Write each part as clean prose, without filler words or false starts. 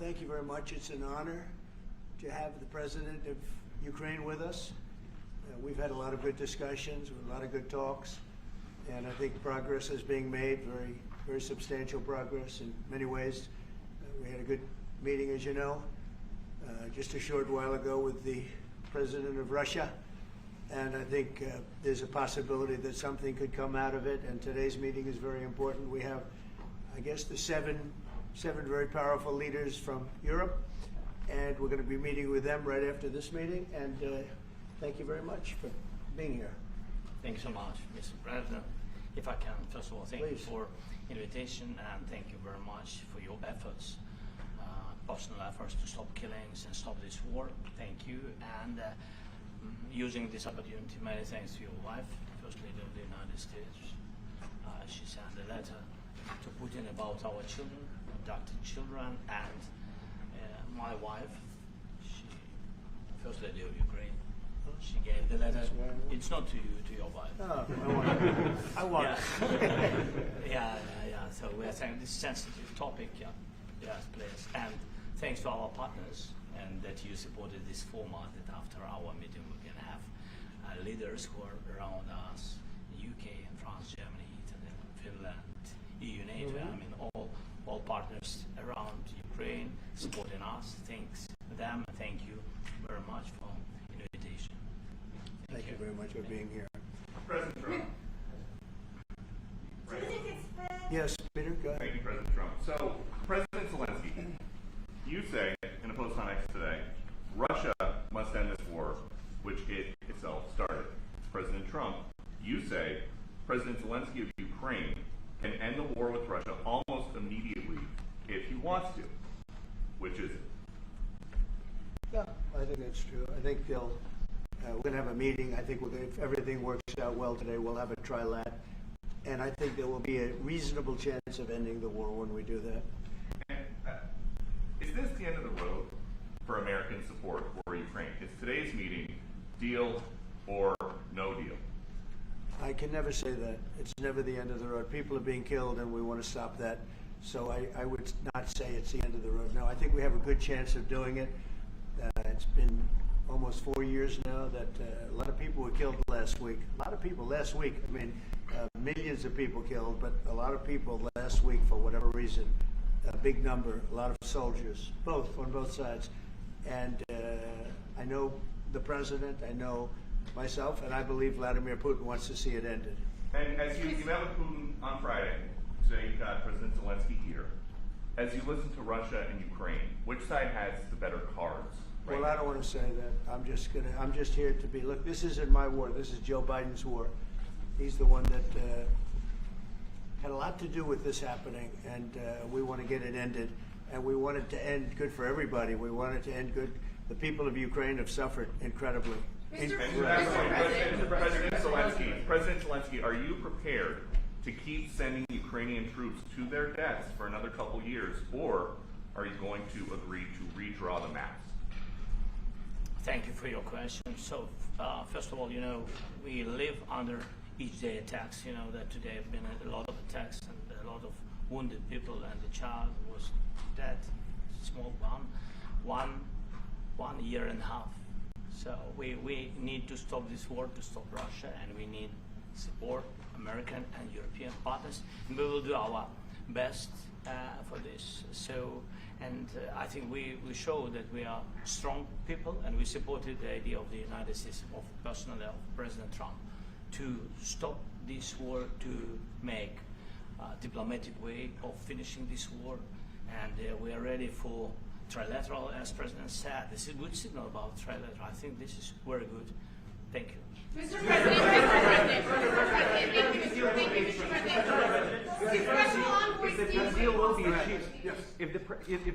thank you very much. It's an honor to have the President of Ukraine with us. We've had a lot of good discussions, a lot of good talks, and I think progress is being made, very substantial progress in many ways. We had a good meeting, as you know, just a short while ago with the President of Russia, and I think there's a possibility that something could come out of it, and today's meeting is very important. We have, I guess, the seven very powerful leaders from Europe, and we're going to be meeting with them right after this meeting, and thank you very much for being here. Thank you so much, Mr. President. If I can, first of all, thank you for invitation, and thank you very much for your efforts, personal efforts to stop killings and stop this war. Thank you, and using this opportunity, many thanks to your wife, First Lady of the United States. She sent a letter to Putin about our children, abducted children, and my wife, First Lady of Ukraine. She gave the letter. It's not to you, to your wife. Oh, I want it. Yeah. So we are saying this sensitive topic, yes, please. And thanks to our partners, and that you supported this format, that after our meeting we can have leaders who are around us, UK and France, Germany, Italy, Finland, EU, NATO, I mean all partners around Ukraine supporting us. Thanks to them, and thank you very much for the invitation. Thank you very much for being here. President Trump. Yes, Peter, go ahead. Thank you, President Trump. So, President Zelensky, you say in a post on X today, Russia must end this war, which it itself started. President Trump, you say President Zelensky of Ukraine can end the war with Russia almost immediately if he wants to. Which is it? Yeah, I think that's true. I think they'll. We're going to have a meeting. I think if everything works out well today, we'll have a trilat. And I think there will be a reasonable chance of ending the war when we do that. And, is this the end of the road for American support for Ukraine? Is today's meeting deal or no deal? I can never say that. It's never the end of the road. People are being killed, and we want to stop that. So I would not say it's the end of the road. No, I think we have a good chance of doing it. It's been almost 4 years now that a lot of people were killed last week. A lot of people last week. I mean, millions of people killed, but a lot of people last week for whatever reason. A big number, a lot of soldiers, on both sides. And I know the president, I know myself, and I believe Vladimir Putin wants to see it ended. And as you met with Putin on Friday, today you've got President Zelensky here. As you listen to Russia and Ukraine, which side has the better cards? Well, I don't want to say that. I'm just here to be. Look, this isn't my war. This is Joe Biden's war. He's the one that had a lot to do with this happening, and we want to get it ended. And we want it to end good for everybody. We want it to end good. The people of Ukraine have suffered incredibly. President Zelensky, are you prepared to keep sending Ukrainian troops to their deaths for another couple years, or are you going to agree to redraw the maps? Thank you for your question. So, first of all, we live under each day attacks. You know that today have been a lot of attacks and a lot of wounded people, and the child was dead, small one year and a half. So we need to stop this war, to stop Russia, and we need support, American and European partners, and we will do our best for this. So, and I think we show that we are strong people, and we supported the idea of the United States, of personally of President Trump, to stop this war, to make a diplomatic way of finishing this war, and we are ready for trilateral, as President said. This is a good signal about trilateral. I think this is very good. Thank you. Mr. President, if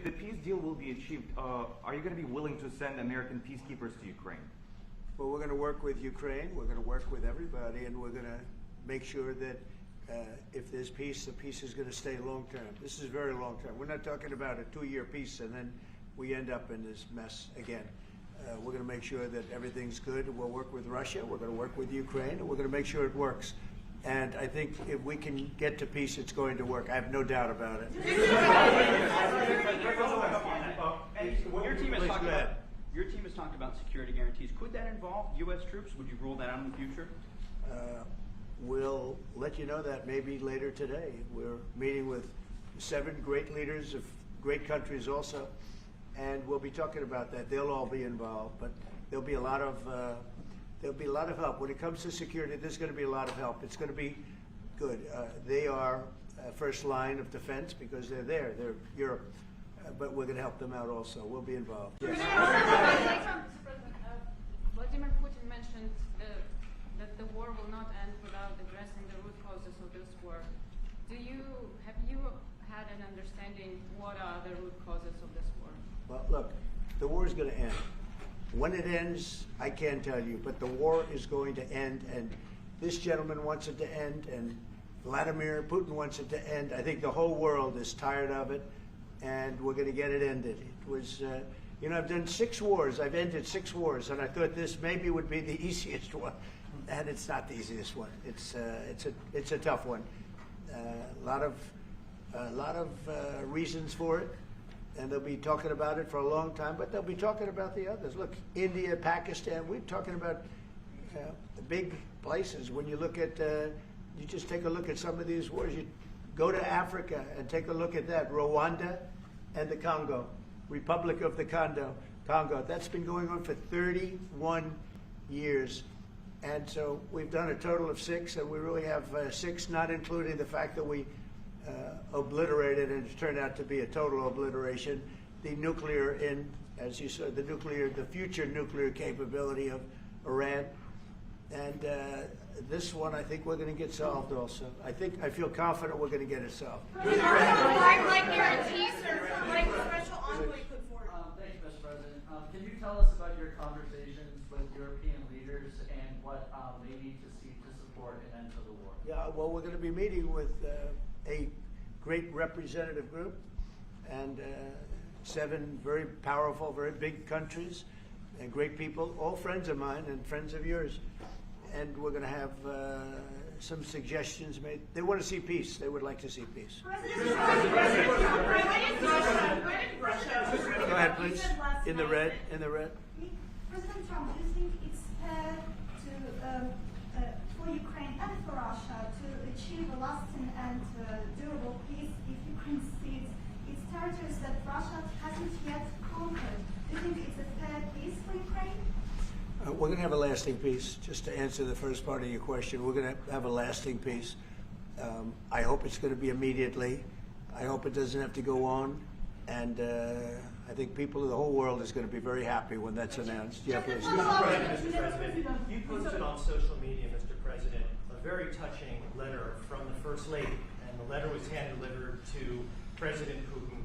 the peace deal will be achieved, are you going to be willing to send American peacekeepers to Ukraine? Well, we're going to work with Ukraine. We're going to work with everybody, and we're going to make sure that if there's peace, the peace is going to stay long term. This is very long term. We're not talking about a 2-year peace and then we end up in this mess again. We're going to make sure that everything's good. We'll work with Russia. We're going to work with Ukraine, and we're going to make sure it works. And I think if we can get to peace, it's going to work. I have no doubt about it. And your team has Please, talked go about ahead. your team has talked about security guarantees. Could that involve U.S. troops? Would you rule that out in the future? We'll let you know that maybe later today. We're meeting with 7 great leaders of great countries also, and we'll be talking about that. They'll all be involved, but there'll be a lot of help when it comes to security. There's going to be a lot of help. It's going to be good. They are first line of defense because they're there. They're Europe, but we're going to help them out also. We'll be involved. Yes. Vladimir Putin mentioned that the war will not end without addressing the root causes of this war. Have you had an understanding what are the root causes of this war? Well, look, the war is going to end. When it ends, I can't tell you, but the war is going to end, and this gentleman wants it to end, and Vladimir Putin wants it to end. I think the whole world is tired of it, and we're going to get it ended. It was, I've done 6 wars. I've ended 6 wars, and I thought this maybe would be the easiest one, and it's not the easiest one. It's a tough one. A lot of reasons for it, and they'll be talking about it for a long time, but they'll be talking about the others. Look, India, Pakistan, we're talking about the big places. When you look at, you just take a look at some of these wars. You go to Africa and take a look at that. Rwanda and the Congo, Republic of the Congo. That's been going on for 31 years. And so we've done a total of 6, and we really have 6, not including the fact that we obliterated, and it turned out to be a total obliteration, the nuclear, as you said, the future nuclear capability of Iran. And this one, I think we're going to get solved also. I feel confident we're going to get it solved. Like guarantees or like the special envoy put forward. Thanks, Mr. President. Can you tell us about your conversations with European leaders and what they need to see to support an end to the war? Yeah, well, we're going to be meeting with a great representative group and 7 very powerful, very big countries and great people, all friends of mine and friends of yours. And we're going to have some suggestions made. They want to see peace. They would like to see peace. Go ahead, please. In the red. President Trump, do you think it's fair for Ukraine and for Russia to achieve a lasting and durable peace if Ukraine cedes its territories that Russia hasn't yet conquered? Do you think it's a fair peace for Ukraine? We're going to have a lasting peace. Just to answer the first part of your question, we're going to have a lasting peace. I hope it's going to be immediately. I hope it doesn't have to go on. And I think people of the whole world is going to be very happy when that's announced. Yeah, please. Mr. President, you posted on social media, Mr. President, a very touching letter from the First Lady, and the letter was hand-delivered to President Putin,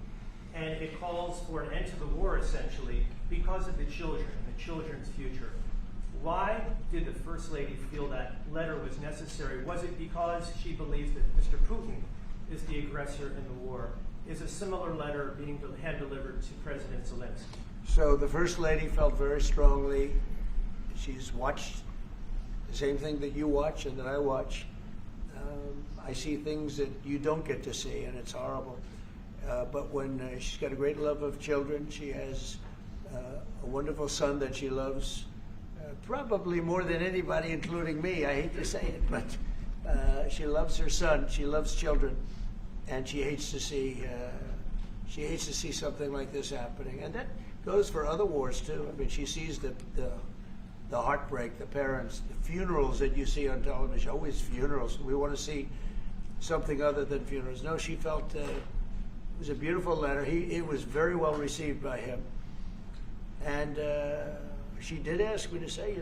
and it calls for an end to the war, essentially, because of the children and the children's future. Why did the First Lady feel that letter was necessary? Was it because she believes that Mr. Putin is the aggressor in the war? Is a similar letter being hand-delivered to President Zelensky? So the First Lady felt very strongly. She's watched the same thing that you watch and that I watch. I see things that you don't get to see, and it's horrible. But when she's got a great love of children, she has a wonderful son that she loves, probably more than anybody, including me. I hate to say it, but she loves her son. She loves children, and she hates to see something like this happening. And that goes for other wars too. I mean, she sees the heartbreak, the parents, the funerals that you see on television. Always funerals. We want to see something other than funerals. No, she felt it was a beautiful letter. It was very well received by him, and she did ask me to say,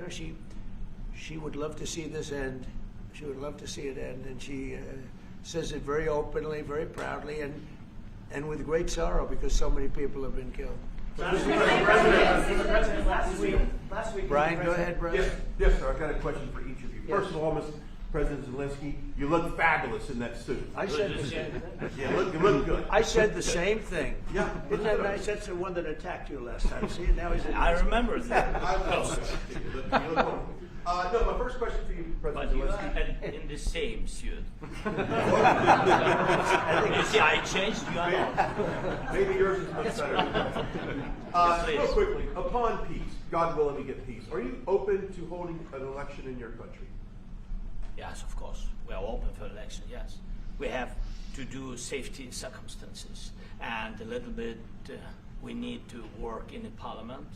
she would love to see this end. She would love to see it end, and she says it very openly, very proudly, and with great sorrow because so many people have been killed. President, last week, Brian, go ahead, Brian. Yes, sir. I've got a question for each of you. Yes. First of all, Mr. President Zelensky, you look fabulous in that suit. I said the same thing. Yeah, you look good. I said the same thing. Yeah. Isn't that nice? That's the one that attacked you last time. See, now he's. I remember that. You look wonderful. No, my first question for you, But President you Zelensky. are in the same suit. You see, I changed, you are not. Maybe yours is much better. Yes, Real please. quickly, upon peace, God willing we get peace, are you open to holding an election in your country? Yes, of course. We are open for election, yes. We have to do safety circumstances. And a little bit, we need to work in the parliament,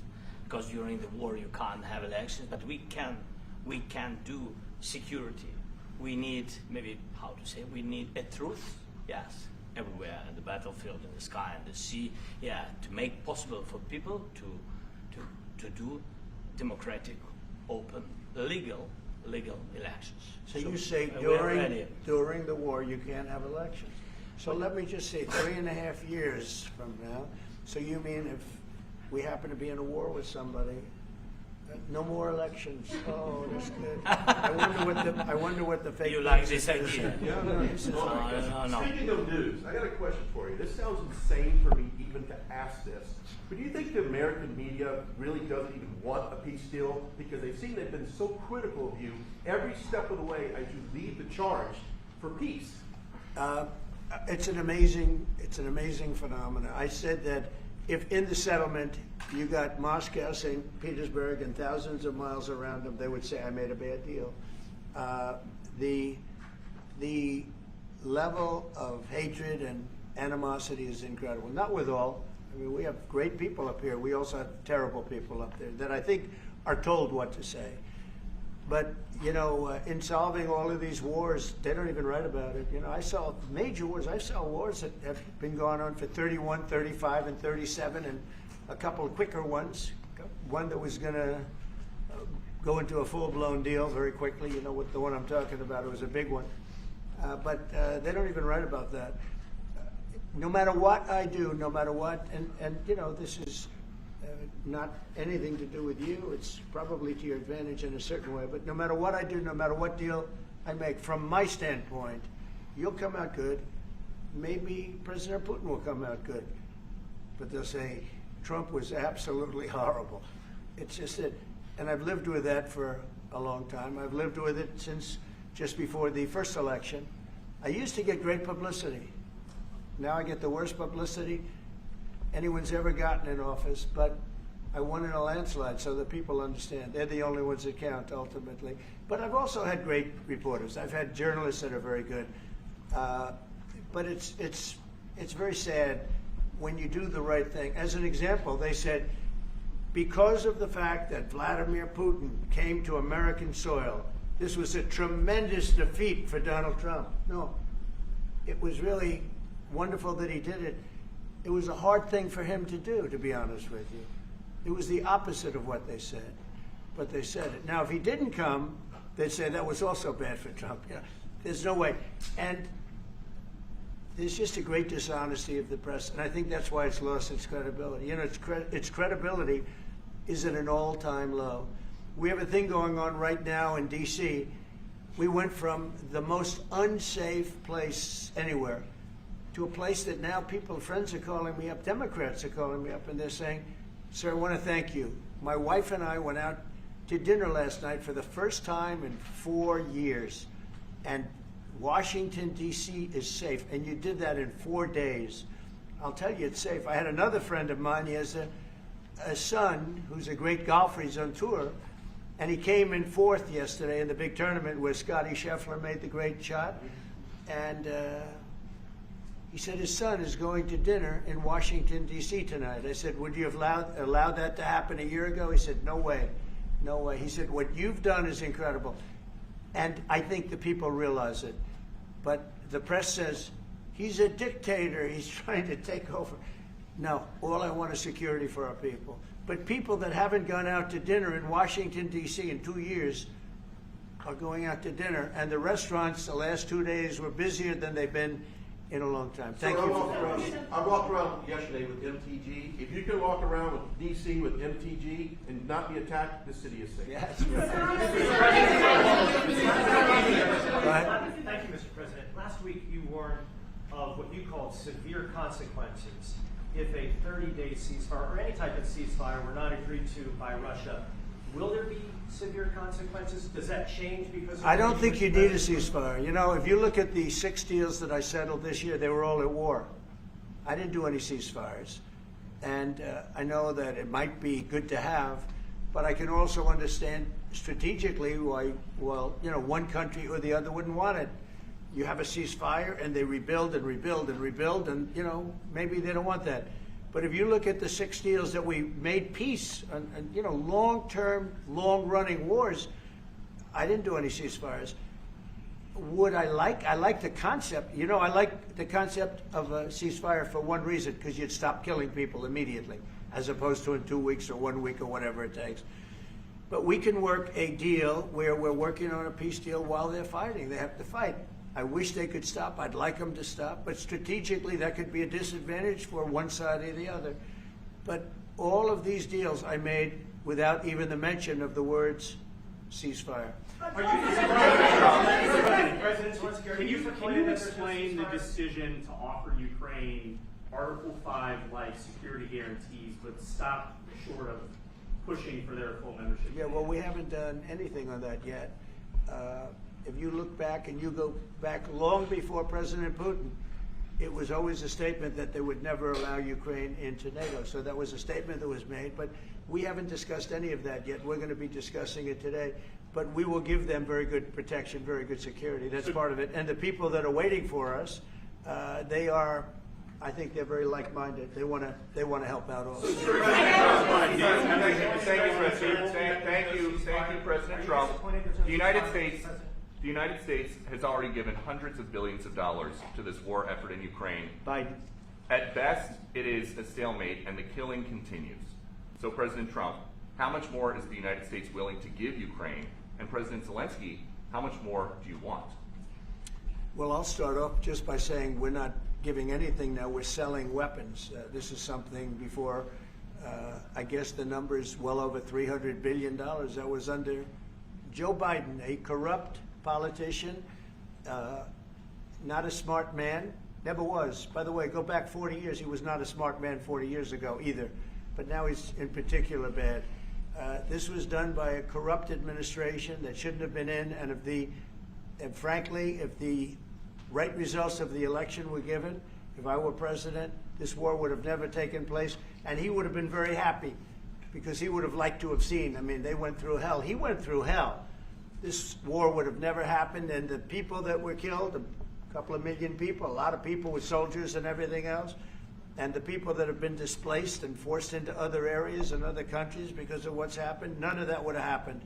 because during the war you can't have elections, but we can do security. We need, maybe, how to say, we need a truth, yes, everywhere, in the battlefield, in the sky, in the sea, yeah, to make possible for people to do democratic, open, legal elections. So you say we're ready. during the war you can't have elections. So let me just say 3.5 years from now. So you mean if we happen to be in a war with somebody, no more elections? Oh, that's good. I wonder what the fake You like news this is. idea? Yeah, This is No. Speaking of news, I got a question for you. This sounds insane for me even to ask this. But do you think the American media really doesn't even want a peace deal? Because they've been so critical of you every step of the way as you lead the charge for peace. It's an amazing phenomenon. I said that if in the settlement you got Moscow, St. Petersburg, and thousands of miles around them, they would say I made a bad deal. The level of hatred and animosity is incredible. Not with all. I mean, we have great people up here. We also have terrible people up there that I think are told what to say. But, you know, in solving all of these wars, they don't even write about it. You know, I saw major wars. I saw wars that have been going on for 31, 35, and 37, and a couple of quicker ones. One that was going to go into a full-blown deal very quickly. You know what the one I'm talking about. It was a big one. But they don't even write about that. No matter what I do, no matter what, and you know, this is not anything to do with you. It's probably to your advantage in a certain way. But no matter what I do, no matter what deal I make, from my standpoint, you'll come out good. Maybe President Putin will come out good. But they'll say, Trump was absolutely horrible. It's just that, and I've lived with that for a long time. I've lived with it since just before the first election. I used to get great publicity. Now I get the worst publicity anyone's ever gotten in office, but I won in a landslide, so that people understand. They're the only ones that count, ultimately. But I've also had great reporters. I've had journalists that are very good. But it's very sad when you do the right thing. As an example, they said, because of the fact that Vladimir Putin came to American soil, this was a tremendous defeat for Donald Trump. No, it was really wonderful that he did it. It was a hard thing for him to do, to be honest with you. It was the opposite of what they said, but they said it. Now, if he didn't come, they'd say that was also bad for Trump. You know, there's no way. And there's just a great dishonesty of the press, and I think that's why it's lost its credibility. You know, its credibility is at an all-time low. We have a thing going on right now in D.C. We went from the most unsafe place anywhere to a place that now friends are calling me up, Democrats are calling me up, and they're saying, sir, I want to thank you. My wife and I went out to dinner last night for the first time in 4 years, and Washington, D.C. is safe, and you did that in 4 days. I'll tell you, it's safe. I had another friend of mine, he has a son who's a great golfer, he's on tour, and he came in 4th yesterday in the big tournament where Scotty Scheffler made the great shot, and he said his son is going to dinner in Washington, D.C. tonight. I said, would you have allowed that to happen a year ago? He said, no way, no way. He said, what you've done is incredible. And I think the people realize it. But the press says, he's a dictator, he's trying to take over. No, all I want is security for our people. But people that haven't gone out to dinner in Washington, D.C. in 2 years are going out to dinner. And the restaurants the last 2 days were busier than they've been in a long time. Thank you. I walked around yesterday with MTG. If you can walk around with DC with MTG and not be attacked, the city is safe. Yes. Thank you, Mr. President. Last week you warned of what you called severe consequences if a 30-day ceasefire or any type of ceasefire were not agreed to by Russia. Will there be severe consequences? Does that change because of I don't the think you need a president? ceasefire. You know, if you look at the 6 deals that I settled this year, they were all at war. I didn't do any ceasefires. And I know that it might be good to have, but I can also understand strategically why, well, you know, one country or the other wouldn't want it. You have a ceasefire and they rebuild and rebuild and rebuild, and, you know, maybe they don't want that. But if you look at the 6 deals that we made peace and you know, long-term, long-running wars, I didn't do any ceasefires. Would I like the concept. You know, I like the concept of a ceasefire for one reason, because you'd stop killing people immediately, as opposed to in 2 weeks or 1 week or whatever it takes. But we can work a deal where we're working on a peace deal while they're fighting. They have to fight. I wish they could stop. I'd like them to stop. But strategically, that could be a disadvantage for one side or the other. But all of these deals I made without even the mention of the words ceasefire. Are you President Zelensky, Can you disappointed that there's no explain the ceasefire? decision to offer Ukraine Article 5 like security guarantees, but stop short of pushing for their full membership? Yeah, well, we haven't done anything on that yet. If you look back and you go back long before President Putin, it was always a statement that they would never allow Ukraine into NATO. So that was a statement that was made, but we haven't discussed any of that yet. We're going to be discussing it today. But we will give them very good protection, very good security. That's part of it. And the people that are waiting for us, they are, I think they're very like-minded. They want to help out also. Thank you, President. Thank you, President Trump. The United States has already given hundreds of billions of dollars to this war effort in Ukraine. Biden. At best, it is a stalemate, and the killing continues. So, President Trump, how much more is the United States willing to give Ukraine? And President Zelensky, how much more do you want? Well, I'll start off just by saying we're not giving anything now. We're selling weapons. This is something before, I guess the number is well over $300 billion. That was under Joe Biden, a corrupt politician, not a smart man, never was. By the way, go back 40 years, he was not a smart man 40 years ago either, but now he's in particular bad. This was done by a corrupt administration that shouldn't have been in, and frankly, if the right results of the election were given, if I were president, this war would have never taken place, and he would have been very happy, because he would have liked to have seen, I mean, they went through hell. He went through hell. This war would have never happened, and the people that were killed, a couple of million people, a lot of people with soldiers and everything else, and the people that have been displaced and forced into other areas and other countries because of what's happened, none of that would have happened.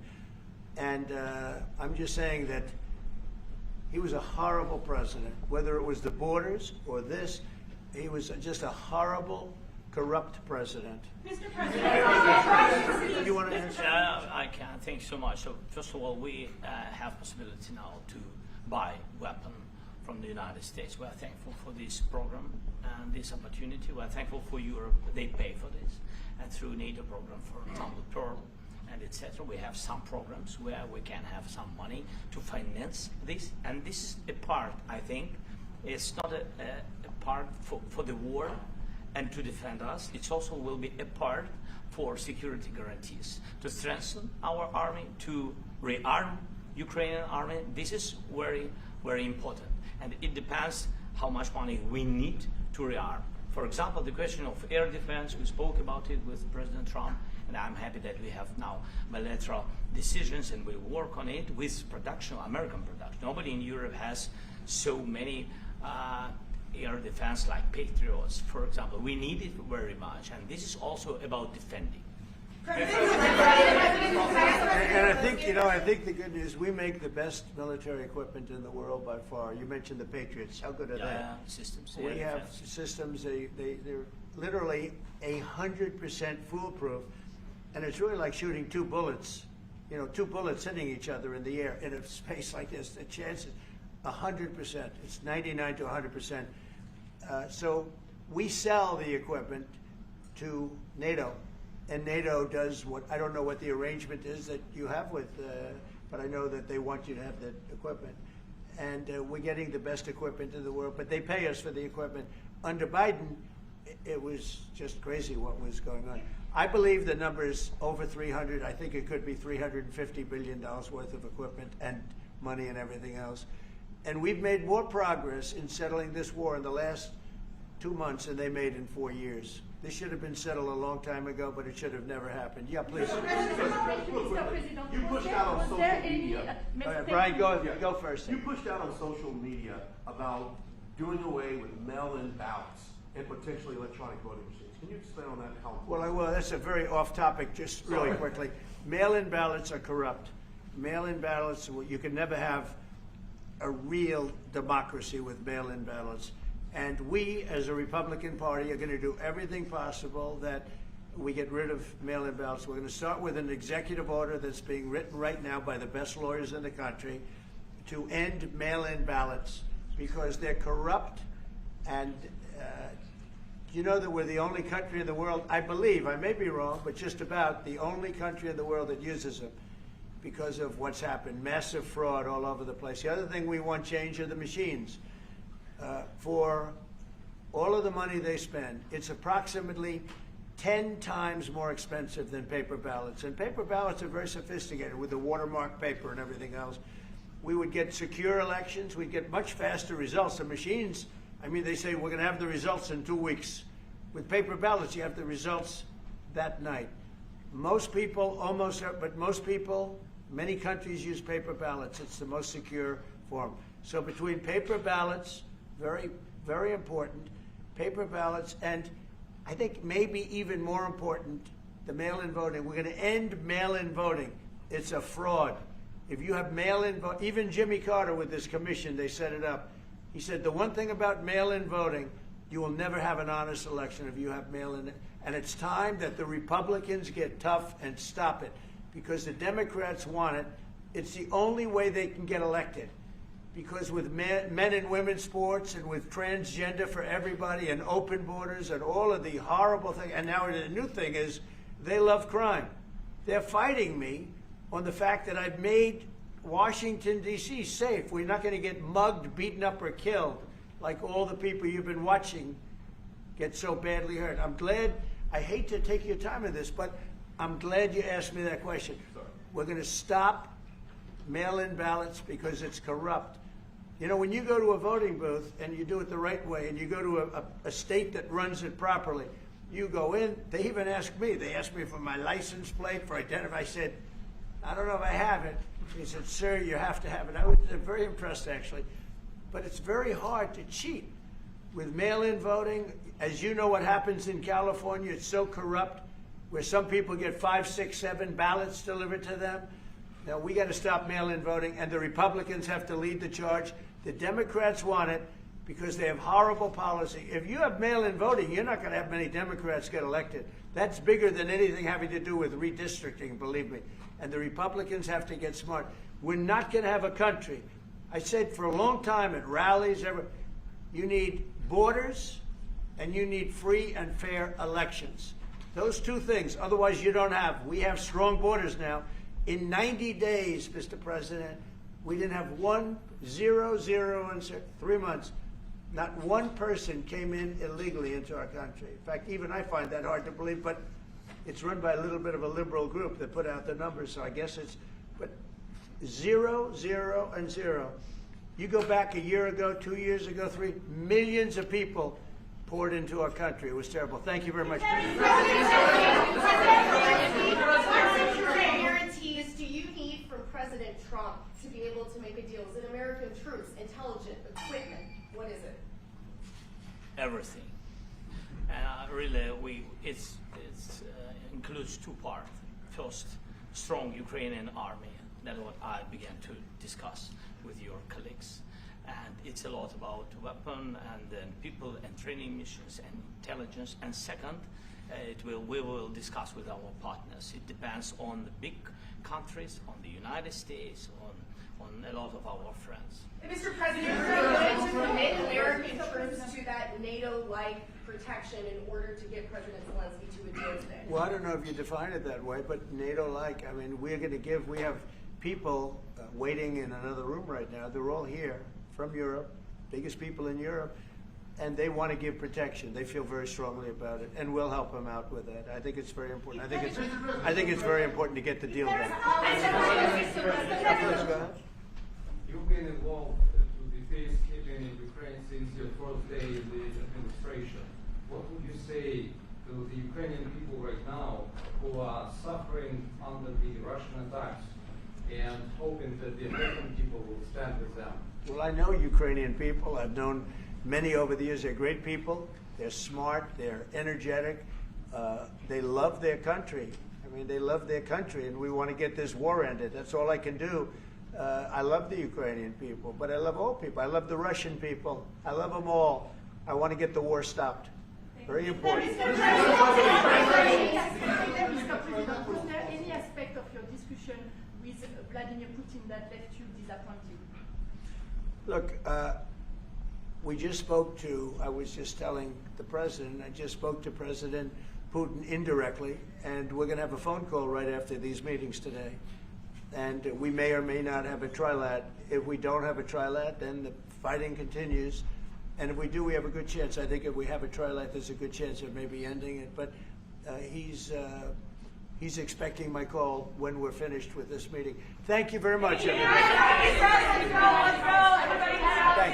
And I'm just saying that he was a horrible president, whether it was the borders or this, he was just a horrible, corrupt president. Mr. President, You want to answer? I can. Thank you so much. So first of all, we have possibility now to buy weapon from the United States. We are thankful for this program and this opportunity. We are thankful for Europe. They pay for this. And through NATO program for Example Pearl and etc. We have some programs where we can have some money to finance this. And this is a part, I think, it's not a part for the war and to defend us. It also will be a part for security guarantees, to strengthen our army, to rearm Ukrainian army. This is very, very important. And it depends how much money we need to rearm. For example, the question of air defense, we spoke about it with President Trump, and I'm happy that we have now bilateral decisions and we work on it with production, American production. Nobody in Europe has so many air defense like Patriots, for example. We need it very much, and this is also about defending. And I think, I think the good news, we make the best military equipment in the world by far. You mentioned the Patriots. How good are they? Systems. We have systems, they're literally 100% foolproof. And it's really like shooting two bullets, two bullets hitting each other in the air in a space like this. The chance is 100%. It's 99 to 100%. So we sell the equipment to NATO. And NATO does what, I don't know what the arrangement is that you have with, but I know that they want you to have the equipment. And we're getting the best equipment in the world, but they pay us for the equipment. Under Biden, it was just crazy what was going on. I believe the number is over 300. I think it could be $350 billion worth of equipment and money and everything else. And we've made more progress in settling this war in the last 2 months than they made in 4 years. This should have been settled a long time ago, but it should have never happened. Yeah, please. You pushed out on social media. Brian, go first. You pushed out on social media about doing away with mail-in ballots and potentially electronic voting machines. Can you explain on that? How? Well, that's a very off topic, just really quickly. Mail-in ballots are corrupt. Mail-in ballots, you can never have a real democracy with mail-in ballots. And we, as a Republican Party, are going to do everything possible that we get rid of mail-in ballots. We're going to start with an executive order that's being written right now by the best lawyers in the country to end mail-in ballots because they're corrupt. And you know that we're the only country in the world, I believe, I may be wrong, but just about the only country in the world that uses them because of what's happened. Massive fraud all over the place. The other thing we want change are the machines. For all of the money they spend, it's approximately 10 times more expensive than paper ballots. And paper ballots are very sophisticated with the watermark paper and everything else. We would get secure elections. We'd get much faster results. The machines, I mean, they say we're going to have the results in 2 weeks. With paper ballots, you have the results that night. Most people, but most people, many countries use paper ballots. It's the most secure form. So between paper ballots, very, very important, paper ballots, and I think maybe even more important, the mail-in voting. We're going to end mail-in voting. It's a fraud. If you have mail-in vote, even Jimmy Carter with this commission, they set it up. He said the one thing about mail-in voting, you will never have an honest election if you have mail-in. And it's time that the Republicans get tough and stop it because the Democrats want it. It's the only way they can get elected. Because with men and women's sports and with transgender for everybody and open borders and all of the horrible things, and now the new thing is they love crime. They're fighting me on the fact that I've made Washington, D.C. safe. We're not going to get mugged, beaten up, or killed like all the people you've been watching get so badly hurt. I'm glad, I hate to take your time on this, but I'm glad you asked me that question. We're going to stop mail-in ballots because it's corrupt. You know, when you go to a voting booth and you do it the right way and you go to a state that runs it properly, you go in, they even ask me, they asked me for my license plate, for identity. I said, I don't know if I have it. He said, sir, you have to have it. I was very impressed, actually. But it's very hard to cheat with mail-in voting. As you know what happens in California, it's so corrupt, where some people get 5, 6, 7 ballots delivered to them. Now, we got to stop mail-in voting, and the Republicans have to lead the charge. The Democrats want it because they have horrible policy. If you have mail-in voting, you're not going to have many Democrats get elected. That's bigger than anything having to do with redistricting, believe me. And the Republicans have to get smart. We're not going to have a country. I said for a long time at rallies, you need borders and you need free and fair elections. Those two things, otherwise you don't have. We have strong borders now. In 90 days, Mr. President, we didn't have 0 in 3 months. Not one person came in illegally into our country. In fact, even I find that hard to believe, but it's run by a little bit of a liberal group that put out the numbers, so I guess it's, but 0, 0, and 0. You go back a year ago, 2 years ago, 3 millions of people poured into our country. It was terrible. Thank you very much. Guarantees do you need from President Trump to be able to make a deal? Is it American troops, intelligence, equipment? What is it? Everything. And really, it includes 2 parts. First, strong Ukrainian army. That's what I began to discuss with your colleagues. And it's a lot about weapon and then people and training missions and intelligence. And second, we will discuss with our partners. It depends on the big countries, on the United States, on a lot of our friends. And Mr. President, are you willing to commit American troops to that NATO-like protection in order to get President Zelensky to a deal today? Well, I don't know if you define it that way, but NATO-like, I mean, we have people waiting in another room right now. They're all here from Europe, biggest people in Europe. and they want to give protection. They feel very strongly about it, and we'll help them out with that. I think it's very important. I think it's very important to get the deal done. Please go ahead. You've been involved to the peacekeeping in Ukraine since your first day in the administration. What would you say to the Ukrainian people right now who are suffering under the Russian attacks and hoping that the American people will stand with them? Well, I know Ukrainian people. I've known many over the years. They're great people. They're smart. They're energetic. They love their country. I mean, they love their country, and we want to get this war ended. That's all I can do. I love the Ukrainian people, but I love all people. I love the Russian people. I love them all. I want to get the war stopped. Very important. Mr. President, was there any aspect of your discussion with Vladimir Putin that left you disappointed? Look, we just spoke to, I was just telling the president, I just spoke to President Putin indirectly, and we're going to have a phone call right after these meetings today. And we may or may not have a trilat. If we don't have a trilat, then the fighting continues. And if we do, we have a good chance. I think if we have a trilat, there's a good chance of maybe ending it. But he's expecting my call when we're finished with this meeting. Thank you very much, everybody. Thank you.